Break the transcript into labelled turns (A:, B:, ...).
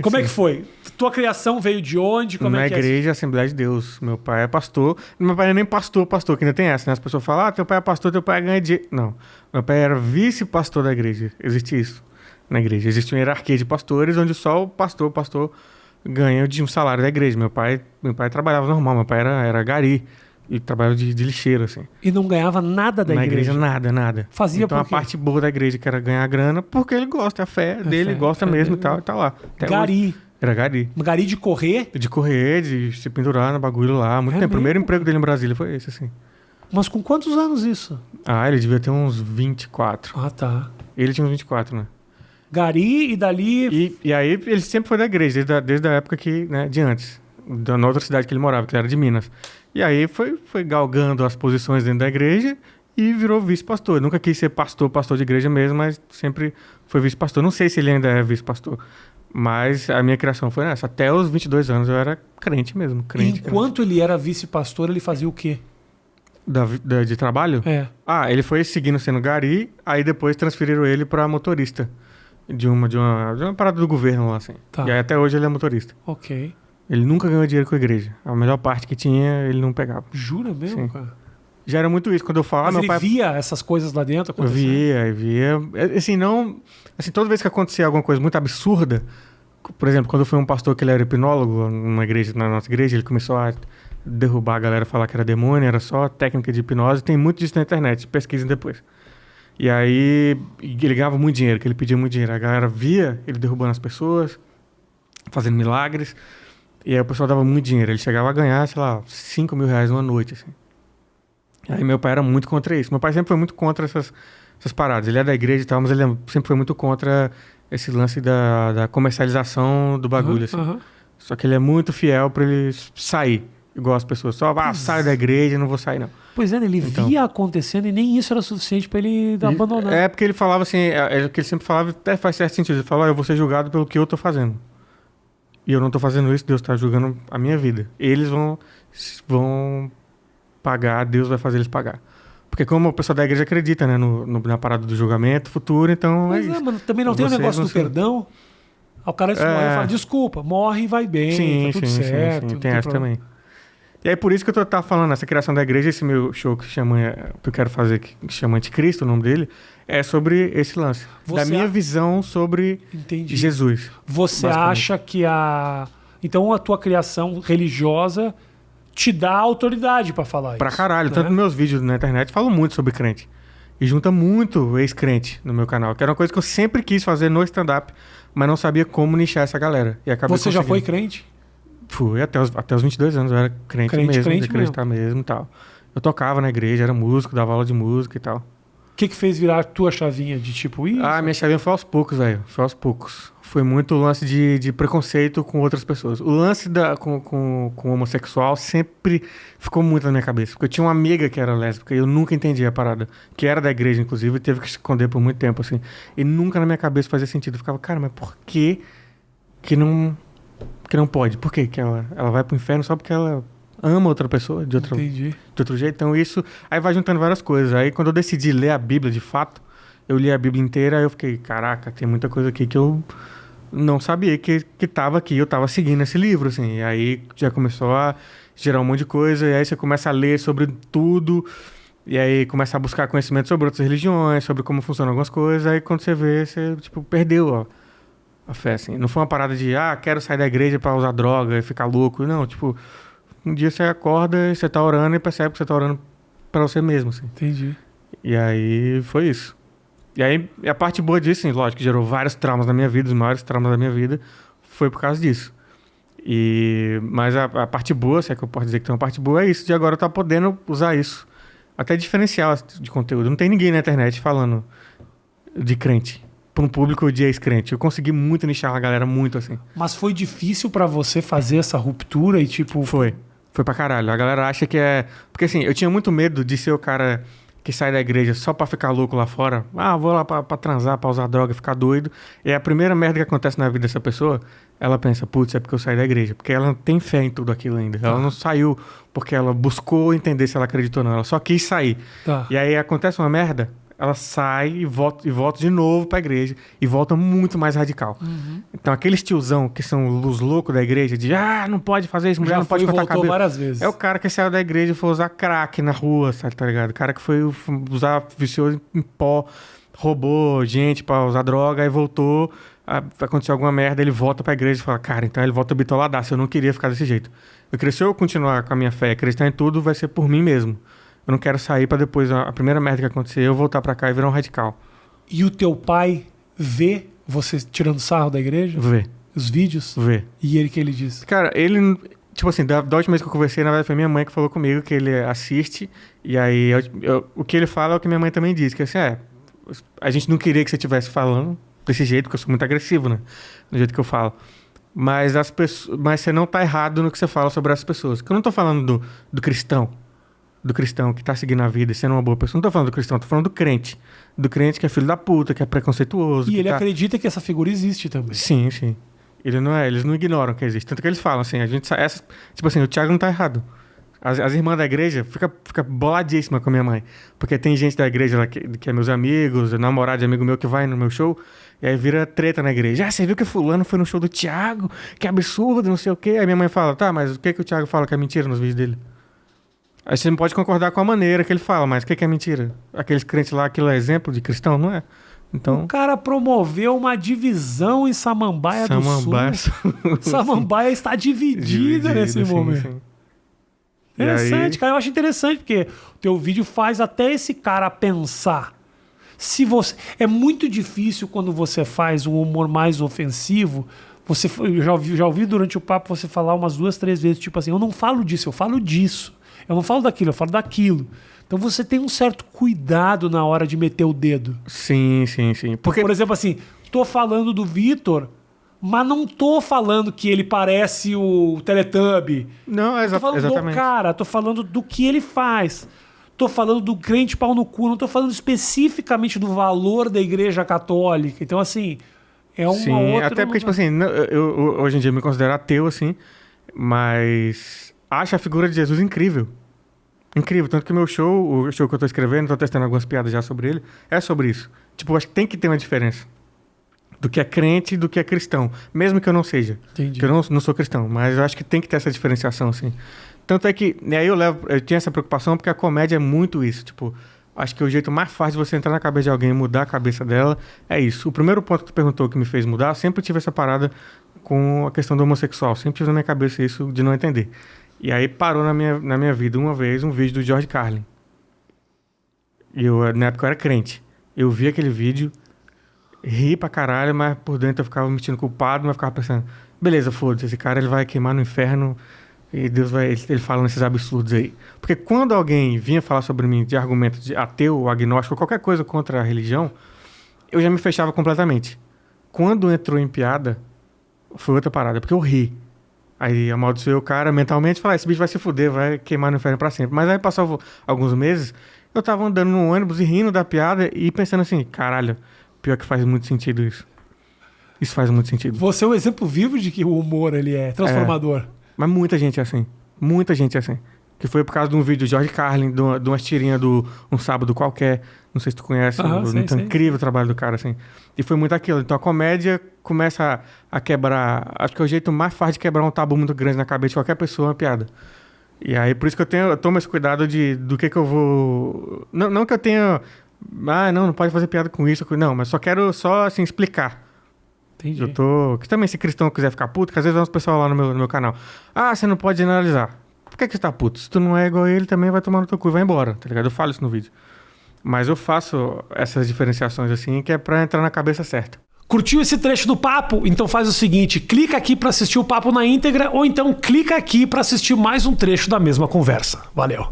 A: Como é que foi? Tua criação veio de onde? Como
B: Na
A: é que
B: igreja, Assembleia de Deus. Meu pai é pastor. Meu pai não é nem pastor, que ainda tem essa, né? As pessoas falam, teu pai é pastor, teu pai ganha dinheiro. Não. Meu pai era vice-pastor da igreja. Existe isso na igreja. Existe uma hierarquia de pastores, onde só o pastor ganha de um salário da igreja. Meu pai trabalhava normal. Meu pai era gari. E trabalhava de lixeiro, assim.
A: E não ganhava nada da igreja?
B: Na igreja, nada.
A: Fazia
B: então
A: por quê?
B: A parte boa da igreja, que era ganhar grana, porque ele gosta, é a fé dele, gosta mesmo e tal, e tá lá. Até
A: gari.
B: Hoje. Era gari.
A: Gari de correr?
B: De correr, de se pendurar no bagulho lá. Há muito tempo. O primeiro emprego dele em Brasília foi esse, assim.
A: Mas com quantos anos isso?
B: Ele devia ter uns 24.
A: Ah, tá.
B: Ele tinha uns 24, né?
A: Gari e dali...
B: E aí ele sempre foi da igreja, desde a época que, né, de antes. Na outra cidade que ele morava, que era de Minas. E aí foi galgando as posições dentro da igreja e virou vice-pastor. Nunca quis ser pastor de igreja mesmo, mas sempre foi vice-pastor. Não sei se ele ainda é vice-pastor, mas a minha criação foi nessa. Até os 22 anos eu era crente mesmo.
A: Enquanto ele era vice-pastor, ele fazia o quê?
B: De trabalho?
A: É.
B: Ele foi seguindo sendo gari, aí depois transferiram ele para motorista de uma parada do governo lá, assim.
A: Tá.
B: E aí até hoje ele é motorista.
A: Ok.
B: Ele nunca ganhou dinheiro com a igreja. A melhor parte que tinha, ele não pegava.
A: Jura mesmo,
B: Sim.
A: cara?
B: Já era muito isso. Quando eu falava,
A: Mas
B: meu pai...
A: via essas coisas lá dentro
B: Eu
A: acontecendo?
B: via. Assim, não... Assim, toda vez que acontecia alguma coisa muito absurda, por exemplo, quando foi um pastor que ele era hipnólogo na nossa igreja, ele começou a derrubar a galera, falar que era demônio, era só técnica de hipnose. Tem muito disso na internet, pesquisem depois. E aí, ele ganhava muito dinheiro, que ele pedia muito dinheiro. A galera via ele derrubando as pessoas, fazendo milagres. E aí o pessoal dava muito dinheiro. Ele chegava a ganhar, sei lá, 5 mil reais uma noite, assim. Aí meu pai era muito contra isso. Meu pai sempre foi muito contra essas paradas. Ele é da igreja e tal, mas ele sempre foi muito contra esse lance da comercialização do bagulho, assim. Só que ele é muito fiel pra ele sair. Igual as pessoas. Só, saio da igreja, não vou sair, não.
A: Pois é, ele via acontecendo e nem isso era suficiente pra ele abandonar.
B: É porque ele falava assim, o que ele sempre falava até faz certo sentido. Ele falava, eu vou ser julgado pelo que eu tô fazendo. E eu não tô fazendo isso, Deus tá julgando a minha vida. Eles vão pagar, Deus vai fazer eles pagar. Porque como o pessoal da igreja acredita, né, na parada do julgamento futuro, então
A: Mas mas também não tem o negócio do perdão. O cara fala, desculpa, morre e vai bem, tá tudo certo.
B: Sim. Tem essa também. E aí por isso que eu tava falando, essa criação da igreja, esse meu show que eu quero fazer, que chama Anticristo, o nome dele, é sobre esse lance. Da minha visão sobre Jesus.
A: Você acha que então a tua criação religiosa te dá autoridade pra falar
B: pra
A: isso?
B: Caralho. Né? Tanto nos meus vídeos na internet falam muito sobre crente. E junta muito ex-crente no meu canal, que era uma coisa que eu sempre quis fazer no stand-up, mas não sabia como nichar essa galera. E acabei
A: Você já foi crente?
B: Fui, até os 22 anos eu era crente mesmo, de acreditar mesmo e tal. Eu tocava na igreja, era músico, dava aula de música e tal.
A: O que fez virar a tua chavinha de tipo isso?
B: Minha chavinha foi aos poucos, velho. Foi aos poucos. Foi muito o lance de preconceito com outras pessoas. O lance com homossexual sempre ficou muito na minha cabeça. Porque eu tinha uma amiga que era lésbica e eu nunca entendia a parada. Que era da igreja, inclusive, e teve que se esconder por muito tempo, assim. E nunca na minha cabeça fazia sentido. Eu ficava, cara, mas por que não pode? Por quê? Que ela vai pro inferno só porque ela ama outra pessoa de outro jeito? Então isso... Aí vai juntando várias coisas. Aí quando eu decidi ler a Bíblia, de fato, eu li a Bíblia inteira, aí eu fiquei, caraca, tem muita coisa aqui que eu não sabia que tava aqui. Eu tava seguindo esse livro, assim. E aí já começou a gerar um monte de coisa. E aí você começa a ler sobre tudo. E aí começa a buscar conhecimento sobre outras religiões, sobre como funcionam algumas coisas. Aí quando você vê, você, tipo, perdeu, ó. A fé, assim. Não foi uma parada de, quero sair da igreja pra usar droga e ficar louco. Não, tipo, um dia você acorda, você tá orando e percebe que você tá orando pra você mesmo, assim.
A: Entendi.
B: E aí foi isso. E aí a parte boa disso, assim, lógico, que gerou vários traumas na minha vida, os maiores traumas da minha vida, foi por causa disso. Mas a parte boa, se é que eu posso dizer que tem uma parte boa, é isso, de agora eu estar podendo usar isso. Até diferencial de conteúdo. Não tem ninguém na internet falando de crente. Para um público de ex-crente. Eu consegui muito nichar a galera, muito assim.
A: Mas foi difícil pra você fazer essa ruptura e tipo...
B: Foi pra caralho. A galera acha que é... Porque assim, eu tinha muito medo de ser o cara que sai da igreja só pra ficar louco lá fora. Vou lá pra transar, pra usar droga, ficar doido. E a primeira merda que acontece na vida dessa pessoa, ela pensa, putz, é porque eu saí da igreja. Porque ela não tem fé em tudo aquilo ainda. Ela não saiu porque ela buscou entender se ela acreditou ou não. Ela só quis sair. E aí acontece uma merda, ela sai e volta de novo pra igreja e volta muito mais radical. Então, aqueles tiozão que são os loucos da igreja, de não pode fazer isso, mulher não pode cortar cabelo.
A: Várias vezes.
B: É o cara que saiu da igreja e foi usar crack na rua, sabe, tá ligado? O cara que foi usar, viciou em pó, roubou gente pra usar droga, aí voltou, aconteceu alguma merda, ele volta pra igreja e fala, cara, então ele volta bitoladaço, eu não queria ficar desse jeito. Se eu continuar com a minha fé, acreditar em tudo, vai ser por mim mesmo. Eu não quero sair pra depois, a primeira merda que acontecer, eu voltar pra cá e virar um radical.
A: E o teu pai vê você tirando sarro da igreja?
B: Vê.
A: Os vídeos?
B: Vê.
A: E ele que ele diz?
B: Cara, ele... Tipo assim, da última vez que eu conversei, na verdade foi minha mãe que falou comigo que ele assiste. E aí, o que ele fala é o que minha mãe também diz. Que assim, a gente não queria que você estivesse falando desse jeito, porque eu sou muito agressivo, né? Do jeito que eu falo. Mas você não tá errado no que você fala sobre as pessoas. Porque eu não tô falando do cristão. Do cristão que tá seguindo a vida e sendo uma boa pessoa. Não tô falando do cristão, tô falando do crente. Do crente que é filho da puta, que é preconceituoso.
A: E ele acredita que essa figura existe também.
B: Sim, sim. Eles não ignoram que existe. Tanto que eles falam assim, tipo assim, o Thiago não tá errado. As irmãs da igreja fica boladíssima com a minha mãe. Porque tem gente da igreja lá que é meus amigos, namorado de amigo meu que vai no meu show, e aí vira treta na igreja. Você viu que fulano foi no show do Thiago? Que absurdo, não sei o quê. Aí minha mãe fala, tá, mas o que o Thiago fala que é mentira nos vídeos dele? Aí você não pode concordar com a maneira que ele fala, mas o que é mentira? Aqueles crentes lá, aquilo é exemplo de cristão, não é? Então,
A: o cara promoveu uma divisão em Samambaia do Sul. Samambaia está dividida nesse momento. Sim. Interessante, cara. Eu acho interessante, porque o teu vídeo faz até esse cara pensar. É muito difícil quando você faz um humor mais ofensivo. Eu já ouvi durante o papo você falar umas 2, 3 vezes, tipo assim, eu não falo disso, eu falo disso. Eu não falo daquilo, eu falo daquilo. Então você tem um certo cuidado na hora de meter o dedo.
B: Sim, sim, sim.
A: Porque, por exemplo, assim, tô falando do Vitor, mas não tô falando que ele parece o Teletubby.
B: Não,
A: tô falando
B: exatamente.
A: Do cara, tô falando do que ele faz. Tô falando do crente pau no cu, não tô falando especificamente do valor da igreja católica. Então, assim, é uma outra...
B: Até porque, tipo assim, eu hoje em dia me considero ateu, assim, mas acho a figura de Jesus incrível. Incrível, tanto que o show que eu tô escrevendo, tô testando algumas piadas já sobre ele, é sobre isso. Tipo, eu acho que tem que ter uma diferença do que é crente e do que é cristão, mesmo que eu não seja.
A: Entendi.
B: Que eu não sou cristão, mas eu acho que tem que ter essa diferenciação, assim. Tanto é que, aí eu tinha essa preocupação porque a comédia é muito isso, tipo, acho que o jeito mais fácil de você entrar na cabeça de alguém e mudar a cabeça dela é isso. O primeiro ponto que tu perguntou que me fez mudar, eu sempre tive essa parada com a questão do homossexual, sempre tive na minha cabeça isso de não entender. E aí parou na minha vida uma vez um vídeo do George Carlin. E na época eu era crente. Eu vi aquele vídeo, ri pra caralho, mas por dentro eu ficava me sentindo culpado, mas ficava pensando, beleza, foda-se, esse cara ele vai queimar no inferno e Deus vai... Ele falando esses absurdos aí. Porque quando alguém vinha falar sobre mim de argumento de ateu, agnóstico, qualquer coisa contra a religião, eu já me fechava completamente. Quando entrou em piada, foi outra parada, porque eu ri. Aí amaldiçoei o cara mentalmente e falei, esse bicho vai se fuder, vai queimar no inferno pra sempre. Mas aí passou alguns meses, eu tava andando no ônibus e rindo da piada e pensando assim, caralho, pior que faz muito sentido isso. Isso faz muito sentido.
A: Você é um exemplo vivo de que o humor ele é transformador.
B: Mas muita gente é assim. Muita gente é assim. Que foi por causa de um vídeo do George Carlin, de umas tirinhas do Um Sábado Qualquer. Não sei se tu conhece. Incrível o trabalho do cara, assim. E foi muito aquilo. Então a comédia começa a quebrar... Acho que é o jeito mais fácil de quebrar um tabu muito grande na cabeça de qualquer pessoa, uma piada. E aí, por isso que eu tomo esse cuidado do que eu vou... Não que eu tenha... não pode fazer piada com isso. Não, mas só quero assim, explicar.
A: Entendi.
B: Que também, se cristão quiser ficar puto, que às vezes vai uns pessoal lá no meu canal. Você não pode generalizar. Por que você tá puto? Se tu não é igual a ele, também vai tomar no teu cu e vai embora, tá ligado? Eu falo isso no vídeo. Mas eu faço essas diferenciações assim, que é pra entrar na cabeça certa.
A: Curtiu esse trecho do papo? Então faz o seguinte, clica aqui pra assistir o papo na íntegra, ou então clica aqui pra assistir mais um trecho da mesma conversa. Valeu!